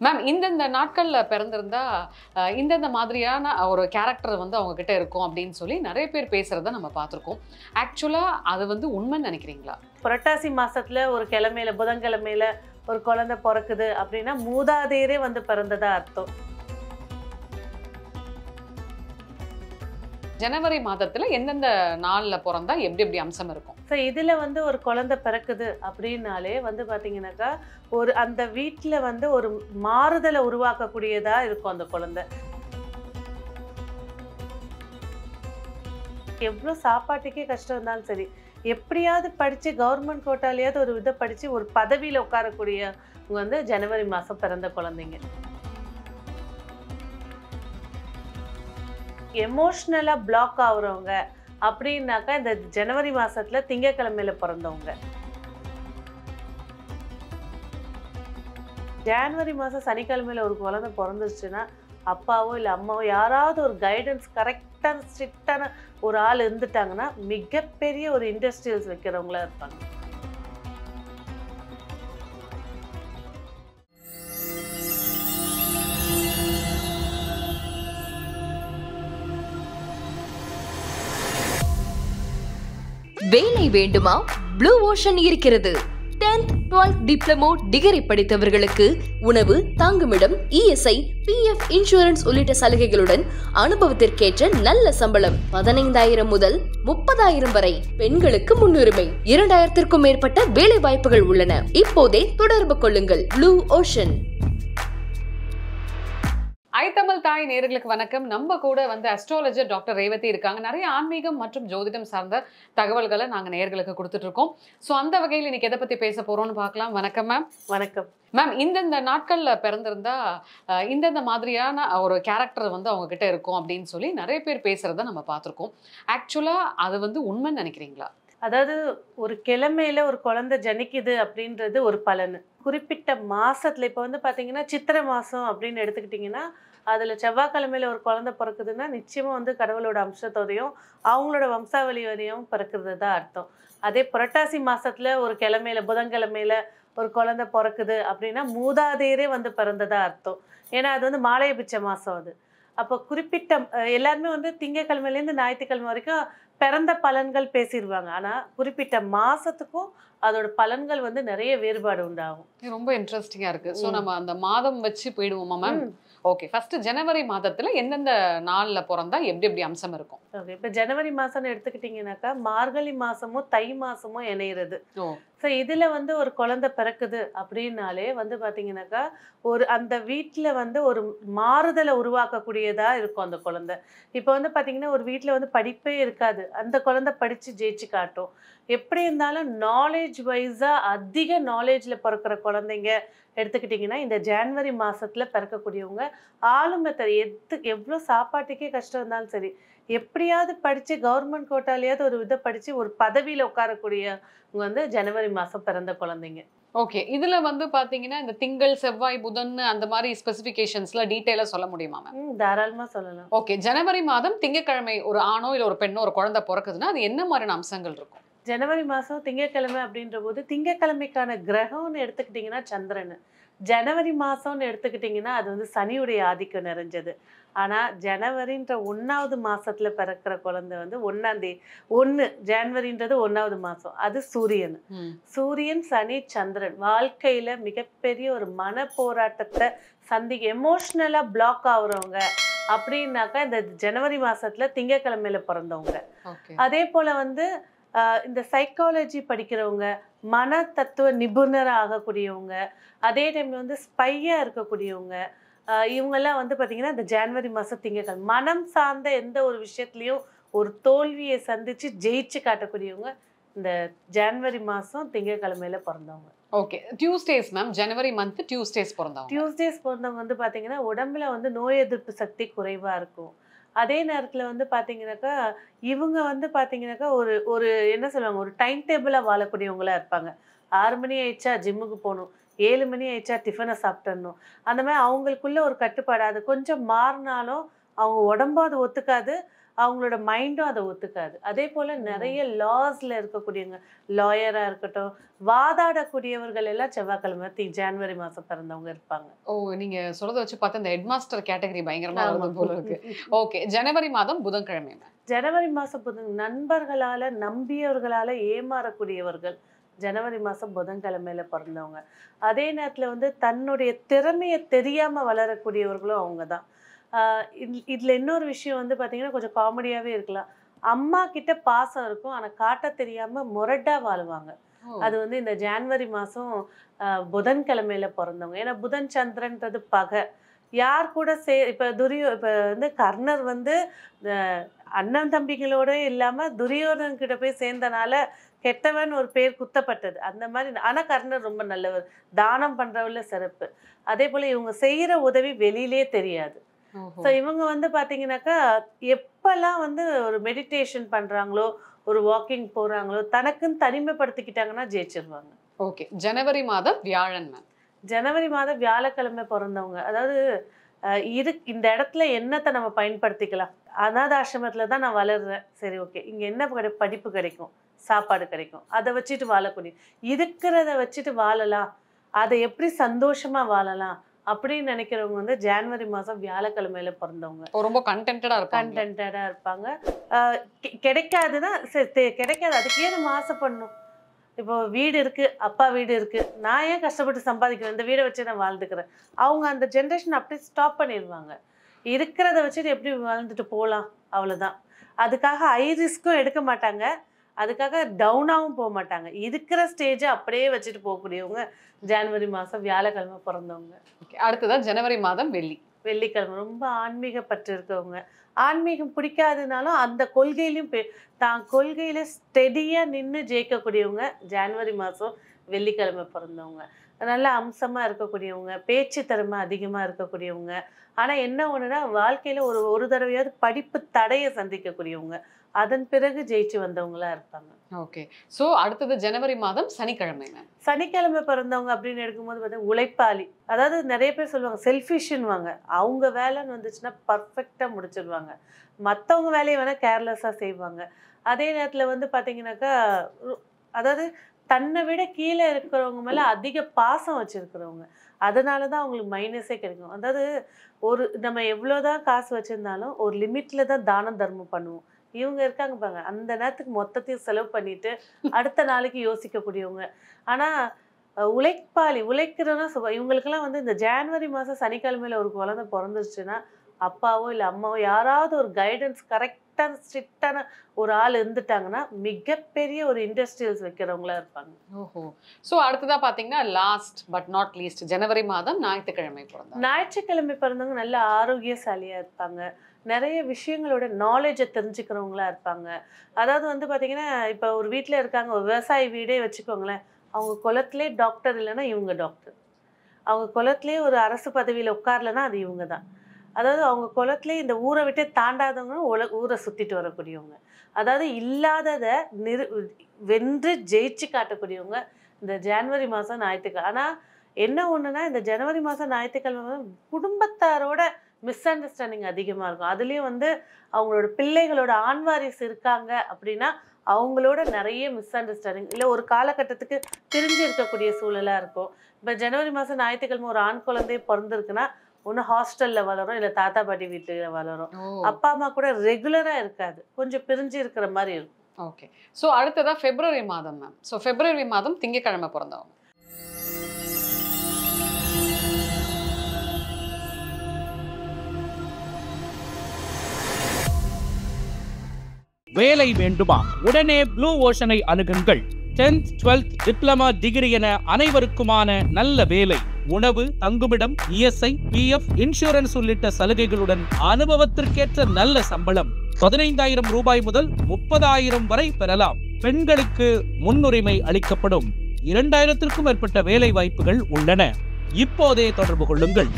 Ma'am இந்தந்த நாட்கள்ல பிறந்திருந்தா இந்தந்த மாதிரியான ஒரு கேரக்டர் வந்து அவங்க கிட்ட இருக்கும் அப்படின்னு சொல்லி நிறைய பேர் பேசுறத நம்ம பார்த்துருக்கோம். ஆக்சுவலா அது வந்து உண்மைன்னு நினைக்கிறீங்களா? புரட்டாசி மாசத்துல ஒரு கிழமையில புதன்கிழமையில ஒரு குழந்தை பிறக்குது அப்படின்னா மூதாதையரே வந்து பிறந்ததா அர்த்தம். ஜனவரி மாதத்துல எந்தெந்த நாள்ல பிறந்தா எப்படி எப்படி அம்சம் இருக்கும்? ஸோ இதுல வந்து ஒரு குழந்தை பிறக்குது அப்படின்னாலே வந்து பாத்தீங்கன்னாக்கா ஒரு அந்த வீட்டுல வந்து ஒரு மாறுதலை உருவாக்கக்கூடியதா இருக்கும் அந்த குழந்தை. எவ்வளோ சாப்பாட்டுக்கே கஷ்டம் இருந்தாலும் சரி, எப்படியாவது படிச்சு கவர்மெண்ட் கோட்டாலேயாவது ஒரு இதை படிச்சு ஒரு பதவியில உட்காரக்கூடியவங்க வந்து ஜனவரி மாசம் பிறந்த குழந்தைங்க. எமோஷ்னலா பிளாக் ஆகுறவங்க அப்படின்னாக்கா இந்த ஜனவரி மாசத்துல திங்கக்கிழமையில பிறந்தவங்க. ஜனவரி மாசம் சனிக்கிழமையில ஒரு குழந்தை பிறந்துருச்சுன்னா அப்பாவோ இல்லை அம்மாவோ யாராவது ஒரு கைடன்ஸ் கரெக்டான ஸ்ட்ரிக்டான ஒரு ஆள் இருந்துட்டாங்கன்னா மிகப்பெரிய ஒரு இண்டஸ்ட்ரியல்ஸ் வைக்கிறவங்களா இருப்பாங்க. வேலை வேண்டுமா? ப்ளூ ஓஷன் இருக்கிறது. 10th 12th டிப்ளமோ டிகிரி படித்தவர்களுக்கு உணவு, தங்குமிடம், இஎஸ்ஐ, பிஎஃப் இன்சூரன்ஸ் உள்ளிட்ட சலுகைகளுடன் அனுபவத்திற்கேற்ற நல்ல சம்பளம் 15,000 முதல் 30,000 வரை. பெண்களுக்கு முன்னுரிமை. 2,000க்கும் மேற்பட்ட வேலை வாய்ப்புகள் உள்ளன. இப்போதே தொடர்பு கொள்ளுங்கள். Blue ocean. ஐத்தமிழ் தாய் நேயர்களுக்கு வணக்கம். நம்ம கூட வந்து அஸ்ட்ராலஜர் டாக்டர் ரேவதி இருக்காங்க. நிறைய ஆன்மீகம் மற்றும் ஜோதிடம் சார்ந்த தகவல்களை நாங்க நேயர்களுக்கு கொடுத்துட்டு இருக்கோம். ஸோ அந்த வகையில் இன்னைக்கு எதை பத்தி பேச போறோம்னு பார்க்கலாம். வணக்கம் மேம். வணக்கம் மேம். இந்தந்த நாட்கள்ல பிறந்திருந்தா இந்தந்த மாதிரியான ஒரு கேரக்டர் வந்து அவங்க கிட்ட இருக்கும் அப்படின்னு சொல்லி நிறைய பேர் பேசுறத நம்ம பார்த்துருக்கோம். ஆக்சுவலா அது வந்து உண்மைன்னு நினைக்கிறீங்களா? அதாவது ஒரு கிழமையில ஒரு குழந்தை ஜனிக்குது அப்படின்றது ஒரு பலன். குறிப்பிட்ட மாசத்துல இப்போ வந்து பாத்தீங்கன்னா சித்திரை மாசம் அப்படின்னு எடுத்துக்கிட்டிங்கன்னா அதுல செவ்வாய்க்கிழமையில ஒரு குழந்தை பிறக்குதுன்னா நிச்சயமா வந்து கடவுளோட அம்சத்தோடையும் அவங்களோட வம்சாவளி வரையும் பிறக்கிறது தான் அர்த்தம். அதே புரட்டாசி மாசத்துல ஒரு கிழமையில புதன்கிழமையில ஒரு குழந்தை பிறக்குது அப்படின்னா மூதாதையரே வந்து பிறந்ததா அர்த்தம். ஏன்னா அது வந்து மாலையபிச்ச மாசம் அது. அப்போ குறிப்பிட்ட எல்லாருமே வந்து திங்கக்கிழமையிலேருந்து ஞாயிற்றுக்கிழமை வரைக்கும் பிறந்த பலன்கள் பேசிடுவாங்க. ஆனா குறிப்பிட்ட மாசத்துக்கும் அதோட பலன்கள் வந்து நிறைய வேறுபாடு உண்டாகும். ரொம்ப இன்ட்ரெஸ்டிங்கா இருக்கு. ஸோ நம்ம அந்த மாதம் வச்சு போயிடுவோமா மேம்? ஓகே, ஃபர்ஸ்ட் ஜனவரி மாதத்துல எந்தெந்த நாள்ல பிறந்தா எப்படி எப்படி அம்சம் இருக்கும்? ஓகே, இப்போ ஜனவரி மாசம்னு எடுத்துக்கிட்டிங்கனாக்கா மார்கழி மாசமும் தை மாசமும் இணையிறது. ஸோ இதுல வந்து ஒரு குழந்தை பிறக்குது அப்படின்னாலே வந்து பாத்தீங்கன்னாக்கா ஒரு அந்த வீட்டுல வந்து ஒரு மாறுதலை உருவாக்கக்கூடியதா இருக்கும் அந்த குழந்தை. இப்போ வந்து பாத்தீங்கன்னா ஒரு வீட்டுல வந்து படிப்பே இருக்காது, அந்த குழந்தை படிச்சு ஜெயிச்சு காட்டும். எப்படி இருந்தாலும் நாலேஜ் வைஸா அதிக நாலேஜ்ல பிறக்கிற குழந்தைங்க எடுத்துக்கிட்டிங்கன்னா இந்த ஜனவரி மாசத்துல பிறக்கக்கூடியவங்க ஆளுமை எவ்வளோ சாப்பாட்டுக்கே கஷ்டம் இருந்தாலும் சரி, எப்படியாவது படிச்சு கவர்மெண்ட் கோட்டாலேயாவது ஒரு இதை படிச்சு ஒரு பதவியில உட்காரக்கூடியவங்க வந்து ஜனவரி மாசம் பிறந்த குழந்தைங்க. ஓகே, இதுல வந்து பாத்தீங்கன்னா இந்த திங்கள், செவ்வாய், புதன் அந்த மாதிரி ஸ்பெசிஃபிகேஷன்ஸ்ல டீடைலா சொல்ல முடியுமா மேம்? தாராளமா சொல்லலாம். ஓகே, ஜனவரி மாதம் திங்கட்கிழமை ஒரு ஆணோ இல்ல ஒரு பெண்ணோ ஒரு குழந்தை பிறக்குதுன்னா அது என்ன மாதிரியான அம்சங்கள் இருக்கும்? ஜனவரி மாதம் திங்கட்கிழமை அப்படின்ற போது திங்கட்கிழமைக்கான கிரகம்னு எடுத்துக்கிட்டிங்கன்னா சந்திரன். ஜனவரி மாதம்னு எடுத்துக்கிட்டிங்கன்னா அது வந்து சனியுடைய ஆதிக்கம் நிறைஞ்சது. ஆனால் ஜனவரின்ற 1வது மாதத்தில் பிறக்கிற குழந்தை வந்து 1 ஜனவரின்றது 1வது மாதம். அது சூரியன். சூரியன், சனி, சந்திரன் வாழ்க்கையில் மிகப்பெரிய ஒரு மன போராட்டத்தை எமோஷ்னலாக பிளாக் ஆகுறவங்க அப்படின்னாக்கா இந்த ஜனவரி மாதத்தில் திங்கட்கிழமையில பிறந்தவங்க. அதே போல் வந்து இந்த சைக்காலஜி படிக்கிறவங்க, மன தத்துவ நிபுணர் ஆகக்கூடியவங்க, அதே டைம்ல வந்து ஸ்பையா இருக்கக்கூடியவங்க, இவங்கெல்லாம் வந்து பார்த்தீங்கன்னா இந்த ஜனவரி மாதம் திங்கட்கிழமை மனம் சார்ந்த எந்த ஒரு விஷயத்துலையும் ஒரு தோல்வியை சந்திச்சு ஜெயிச்சு காட்டக்கூடியவங்க இந்த ஜனவரி மாதம் திங்கட்கிழமையில பிறந்தவங்க. Okay, Tuesdays ma'am. January month Tuesdays பிறந்தவங்க. டியூஸ்டேஸ் பிறந்தவங்க வந்து பார்த்தீங்கன்னா உடம்புல வந்து நோய் எதிர்ப்பு சக்தி குறைவாக இருக்கும். அதே நேரத்தில் வந்து பார்த்தீங்கன்னாக்கா இவங்க வந்து பார்த்தீங்கன்னாக்கா ஒரு ஒரு என்ன சொல்லுவாங்க, ஒரு டைம் டேபிளாக வாழக்கூடியவங்களா இருப்பாங்க. 6 மணி ஆயிடுச்சா ஜிம்முக்கு போகணும், 7 மணி ஆயிடுச்சா டிஃபனை சாப்பிட்டுடணும். அந்த மாதிரி அவங்களுக்குள்ள ஒரு கட்டுப்பாடு. அது கொஞ்சம் மாறினாலும் அவங்க உடம்பும் அது ஒத்துக்காது, அவங்களோட மைண்டும் அதை ஒத்துக்காது. அதே போல் நிறைய லாஸில் இருக்கக்கூடியவங்க, லாயராக இருக்கட்டும், வாதாடக்கூடியவர்கள் எல்லாம் செவ்வாய்க்கிழமை ஜனவரி மாதம் பிறந்தவங்க இருப்பாங்க. ஓ, நீங்க சொல்றத வச்சு பார்த்தா இந்த ஹெட்மாஸ்டர் கேட்டகரி பயங்கரமா வருது போல இருக்கு. ஓகே, ஜனவரி மாதம் புதன்கிழமை. ஜனவரி மாதம் நண்பர்களால் நம்பியவர்களால் ஏமாறக்கூடியவர்கள் ஜனவரி மாதம் புதன்கிழமையில பிறந்தவங்க. அதே நேரத்தில் வந்து தன்னுடைய திறமையை தெரியாமல் வளரக்கூடியவர்களும் அவங்க தான். இதில் இன்னொரு விஷயம் வந்து பார்த்தீங்கன்னா கொஞ்சம் காமெடியாகவே இருக்கலாம். அம்மா கிட்ட பாசம் இருக்கும், ஆனால் காட்ட தெரியாமல் முரட்டாக வாழ்வாங்க. அது வந்து இந்த ஜனவரி மாதம் புதன்கிழமையில பிறந்தவங்க. ஏன்னா புதன் சந்திரன்றது பகை. யார் கூட இப்போ வந்து கர்ணர் வந்து அண்ணன் தம்பிகளோட இல்லாமல் துரியோதன் கிட்ட போய் சேர்ந்தனால கெட்டவன் ஒரு பேர் குத்தப்பட்டது. அந்த மாதிரி. ஆனால் கர்ணர் ரொம்ப நல்லவர், தானம் பண்ணுறவங்கள சிறப்பு. அதே போல் இவங்க செய்கிற உதவி வெளியிலே தெரியாது. ஸோ இவங்க வந்து பார்த்தீங்கன்னாக்கா எப்பெல்லாம் வந்து ஒரு மெடிடேஷன் பண்ணுறாங்களோ, ஒரு வாக்கிங் போகிறாங்களோ, தனக்குன்னு தனிமைப்படுத்திக்கிட்டாங்கன்னா ஜெயிச்சிருவாங்க. ஓகே, ஜனவரி மாதம் வியாழன். ஜனவரி மாதம் வியாழக்கிழமை பிறந்தவங்க. அதாவது இந்த இடத்துல என்னத்தை நம்ம பயன்படுத்திக்கலாம். அநாத ஆசிரமத்தில் தான் நான் வளர்றேன், சரி ஓகே, இங்கே என்ன படிப்பு கிடைக்கும், சாப்பாடு கிடைக்கும், அதை வச்சுட்டு வாழக்கூடிய, இருக்கிறத வச்சுட்டு வாழலாம், அதை எப்படி சந்தோஷமாக வாழலாம் அப்படின்னு நினைக்கிறவங்க வந்து ஜனவரி மாதம் வியாழக்கிழமையில பிறந்தவங்க. ரொம்ப கண்டென்டடா இருப்பாங்க. கிடைக்காதுன்னா சரி, கிடைக்காது, அதுக்கு ஏன் நம்ம ஆசைப்படணும்? இப்போ வீடு இருக்கு, அப்பா வீடு இருக்கு, நான் ஏன் கஷ்டப்பட்டு சம்பாதிக்கிறேன், இந்த வீடை வச்சு நான் வாழ்ந்துக்கிறேன். அவங்க அந்த ஜென்ரேஷன் அப்படியே ஸ்டாப் பண்ணிடுவாங்க. இருக்கிறத வச்சுட்டு எப்படி வாழ்ந்துட்டு போகலாம், அவ்வளோதான். அதுக்காக ஹை ரிஸ்க்கும் எடுக்க மாட்டாங்க, அதுக்காக டவுனாகவும் போக மாட்டாங்க. இருக்கிற ஸ்டேஜை அப்படியே வச்சுட்டு போகக்கூடியவங்க ஜனவரி மாதம் வியாழக்கிழமை பிறந்தவங்க. அடுத்ததான் ஜனவரி மாதம் வெள்ளிக்கிழமை. ரொம்ப ஆன்மீக பற்று இருக்கவங்க. ஆன்மீகம் பிடிக்காதுனாலும் அந்த கொள்கையிலையும் தான் கொள்கையில ஸ்டெடியாக நின்று ஜெயிக்கக்கூடியவங்க ஜனவரி மாதம் வெள்ளிக்கிழமை பிறந்தவங்க. நல்ல அம்சமாக இருக்கக்கூடியவங்க, பேச்சு திறமை அதிகமாக இருக்கக்கூடியவங்க. ஆனால் என்ன ஒன்றுனா வாழ்க்கையில் ஒரு தடவையாவது படிப்பு தடையை சந்திக்கக்கூடியவங்க, அதன் பிறகு ஜெயிச்சு வந்தவங்களா இருப்பாங்க. ஓகே, ஸோ அடுத்தது ஜனவரி மாதம் சனிக்கிழமை. சனிக்கிழமை பிறந்தவங்க அப்படின்னு எடுக்கும்போது பார்த்தீங்கன்னா உழைப்பாளி. அதாவது நிறைய பேர் சொல்லுவாங்க செல்ஃபிஷ்ன்னுவாங்க. அவங்க வேலைன்னு வந்துச்சுன்னா பர்ஃபெக்டாக முடிச்சிடுவாங்க. மற்றவங்க வேலையை வேணால் கேர்லெஸ்ஸாக செய்வாங்க. அதே நேரத்தில் வந்து பார்த்தீங்கன்னாக்கா அதாவது தன்னை விட கீழே இருக்கிறவங்க மேலே அதிக பாசம் வச்சுருக்கிறவங்க. அதனால தான் அவங்களுக்கு மைனஸே கிடைக்கும். அதாவது நம்ம எவ்வளோதான் காசு வச்சுருந்தாலும் ஒரு லிமிட்டில் தான் தானம் தர்மம் பண்ணுவோம். இவங்க இருக்காங்க பாருங்க, அந்த நேரத்துக்கு மொத்தத்தையும் செலவு பண்ணிட்டு அடுத்த நாளைக்கு யோசிக்கக்கூடியவங்க. ஆனால் உழைப்பாளி, உழைக்கிறோன்னா இவங்களுக்கெல்லாம் வந்து இந்த ஜனவரி மாதம் சனிக்கிழமையில ஒரு குழந்தை பிறந்துருச்சுன்னா அப்பாவோ இல்லை அம்மாவோ யாராவது ஒரு கைடன்ஸ் கரெக்டான ஸ்ட்ரிக்டான ஒரு ஆள் இருந்துட்டாங்கன்னா மிகப்பெரிய ஒரு இண்டஸ்ட்ரியல்ஸ் வைக்கிறவங்களா இருப்பாங்க. ஓஹோ, ஸோ அடுத்ததா பார்த்தீங்கன்னா லாஸ்ட் பட் நாட் லீஸ்ட் ஜனவரி மாதம் ஞாயிற்றுக்கிழமை பிறந்தாங்க. ஞாயிற்றுக்கிழமை பிறந்தவங்க நல்ல ஆரோக்கியசாலியாக இருப்பாங்க. நிறைய விஷயங்களோட நாலேஜை தெரிஞ்சுக்கிறவங்களா இருப்பாங்க. அதாவது வந்து பார்த்தீங்கன்னா இப்போ ஒரு வீட்டில் இருக்காங்க, ஒரு விவசாயி வீடே வச்சுக்கோங்களேன், அவங்க குலத்திலே டாக்டர் இல்லைன்னா இவங்க டாக்டர், அவங்க குலத்திலே ஒரு அரசு பதவியில் உட்காரலைன்னா அது இவங்க தான். அதாவது அவங்க குலத்திலே இந்த ஊரை விட்டே தாண்டாதவங்களும் ஊரை சுற்றிட்டு வரக்கூடியவங்க. அதாவது இல்லாததை வென்று ஜெயிச்சு காட்டக்கூடியவங்க இந்த ஜனவரி மாதம் ஞாயிற்றுக்கிழமை. ஆனால் என்ன ஒன்றுனா இந்த ஜனவரி மாதம் ஞாயிற்றுக்கிழமை குடும்பத்தாரோட மிஸ் அண்டர்ஸ்டாண்டிங் அதிகமாக இருக்கும். அதுலேயும் வந்து அவங்களோட பிள்ளைகளோட ஆண்வாரிசு இருக்காங்க அப்படின்னா அவங்களோட நிறைய மிஸ் அண்டர்ஸ்டாண்டிங், இல்லை ஒரு காலகட்டத்துக்கு பிரிஞ்சு இருக்கக்கூடிய சூழலாக இருக்கும். இப்போ ஜனவரி மாதம் ஞாயிற்றுக்கிழமை ஒரு ஆண் குழந்தைய பிறந்திருக்குன்னா ஒன்று ஹாஸ்டலில் வளரும், இல்லை தாத்தா பாட்டி வீட்டில் வளரும். அப்பா அம்மா கூட ரெகுலராக இருக்காது, கொஞ்சம் பிரிஞ்சு இருக்கிற மாதிரி இருக்கும். ஓகே, ஸோ அடுத்ததாக பிப்ரவரி மாதம் மேம். ஸோ பிப்ரவரி மாதம் திங்கட்கிழமை பிறந்தவங்க. வேலை வேண்டுமா? உடனே ப்ளூ ஓஷனை அணுகுங்கள். 10th 12th டிப்ளமா டிகிரி என அனைவருக்குமான நல்ல வேலை, உணவு, தங்குமிடம், இஎஸ்ஐ, பிஎஃப், இன்சூரன்ஸ் உள்ளிட்ட சலுகைகளுடன் அனுபவத்திற்கேற்ற நல்ல சம்பளம் 15,000 ரூபாய் முதல் 30,000 வரை பெறலாம். பெண்களுக்கு முன்னுரிமை அளிக்கப்படும். 2,000க்கும் மேற்பட்ட வேலை வாய்ப்புகள் உள்ளன. இப்போதே தொடர்பு கொள்ளுங்கள்.